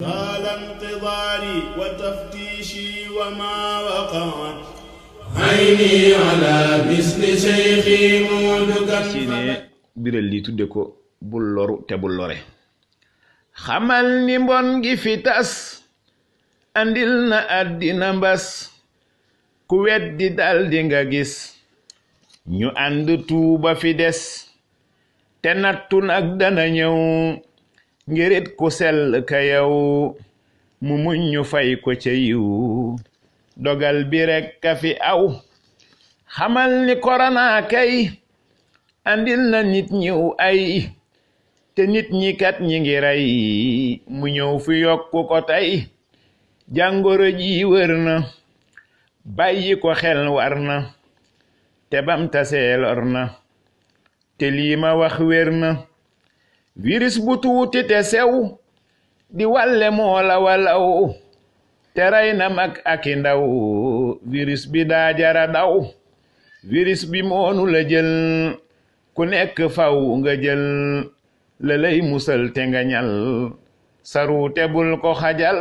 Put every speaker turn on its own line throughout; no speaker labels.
قال انتظاري وتفتيشي وما وقعت عيني على مثل شيخي مودكا
biral li tudde ko bul loru te bul lore xamal ni mbon gi fi tas andil na àddina mbas ku weddi dal di nga gis ñu ànd tuuba fi des te nattu nag dana ñëw ngirit ku sell ka yow mu muñ ñu fay ko ca yiw dogal bi rek ka fi aw xamal ni korona kay andil na nit ñiw ay te nit ñi kat ñi ngi rey mu ñëw fi yokku ko tey jàngoro ji wër na bàyyi ko xel war na te bam tasee lor na te lii ma wax wér na virus bu tuuti te sew di walle moo la walaw te rey na mag aki ndaw virus bi daa jara daw virus bi moonu la jël ku nekk faw nga jël la lay musal te nga ñal saru te bul ko xajal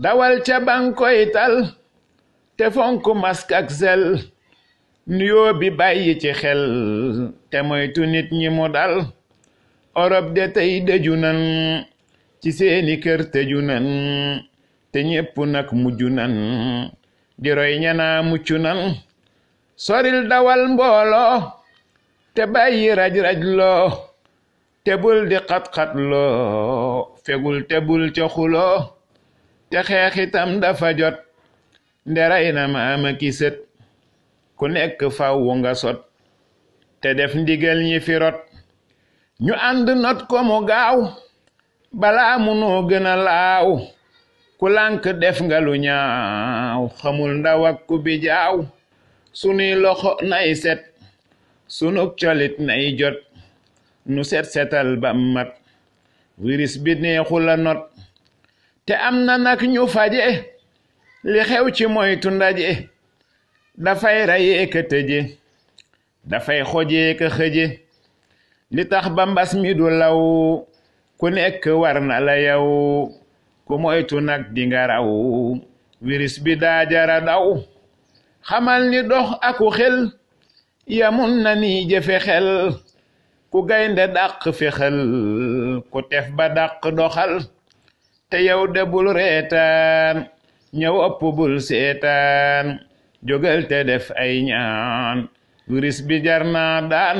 dawal ca bankoy tal te fonk masque ak sel nuyoo bi bàyyi ci xel te moytu nit ñi mu dal Europe de tey dëju nan ci seeni kër tëju nan te ñépp nag mujju nan di roy ñana muccu nan soril dawal mbooloo te bàyyi raj-raj loo te bul di xat-xat loo fegul te bul ca xuloo te xeexitam dafa jot nderay na maama ki sët ku nekk faw nga sot te def ndigal ñi fi rot ñu ànd not ko mu gaaw balaa munoo gën a laaw ku lànk def nga lu ñaaw xamul ndaw ak ku bi jaaw sunuy loxo nay set sunug colit nay jot nu set setal ba mat virus bi neexu la not te am na nag ñu faje li xew ci moytu ndaje dafay rayee ka tëje dafay xojee ka xëje li tax ba mbas mi du law ku nekk war na la yow ku moytu nag di nga raw virus bi daa jara daw xamal ni dox aku xel yamun na ni jëfe xel ku gaynde dàq fi xel ku tef ba dàq doxal te yow de bul reetaan ñëw ëpp bul seetaan jógal te def ay ñaan virus bi jar naa daan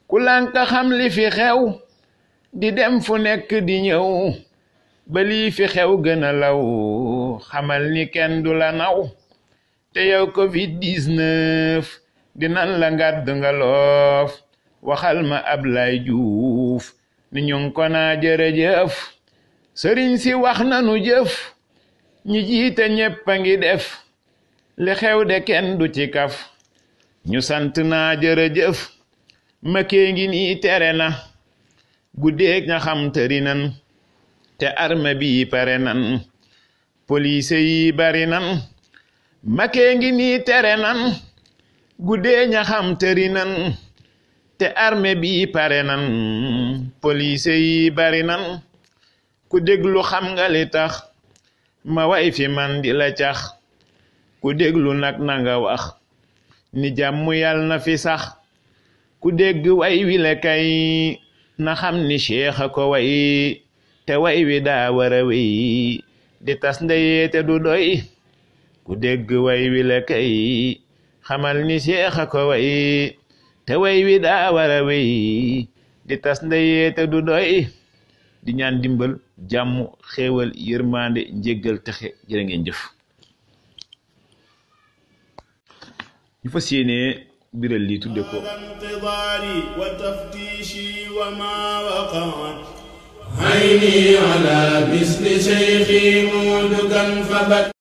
ku lànka xam li fi xew di dem fu nekk di ñëw ba lii fi xew gën a law xamal ni kenn du la naw te yow covid-19 dinan la ngàdd nga loof waxal ma Ablaye Diouf ni ñu ngi ko naa jërëjëf sëriñ si wax nanu jëf ñi jiite ñépp a ngi def li xew de kenn du ci kaf ñu sant naa jërëjëf makee ngi nii tere na guddeeg ña xam tëri nan te arme bi pare nan police yi bari nan makee ngi nii tere nan guddee ña xam tëri nan te arme bi pare nan police yi bari nan ku déglu xam nga li tax ma way fi man di la cax ku déglu nag na nga wax ni jàmm yàlla na fi sax ku dégg way wi le kay na xam ni cheikh a ko way te way wi daa wara wey di tas ndeyee te du doy ku dégg way wi le kay xamal ni cheikh a ko way te way wi daa wara wey di tas ndeyee te du doy di ñaan dimbal jàmm xéewal yërmande njéggal texe jërë ngeen jëf ñu fas yéene biral li tudde ko
انتظاري وتفتيشي وما وقعت عيني على مثل شيخي مودكا فبت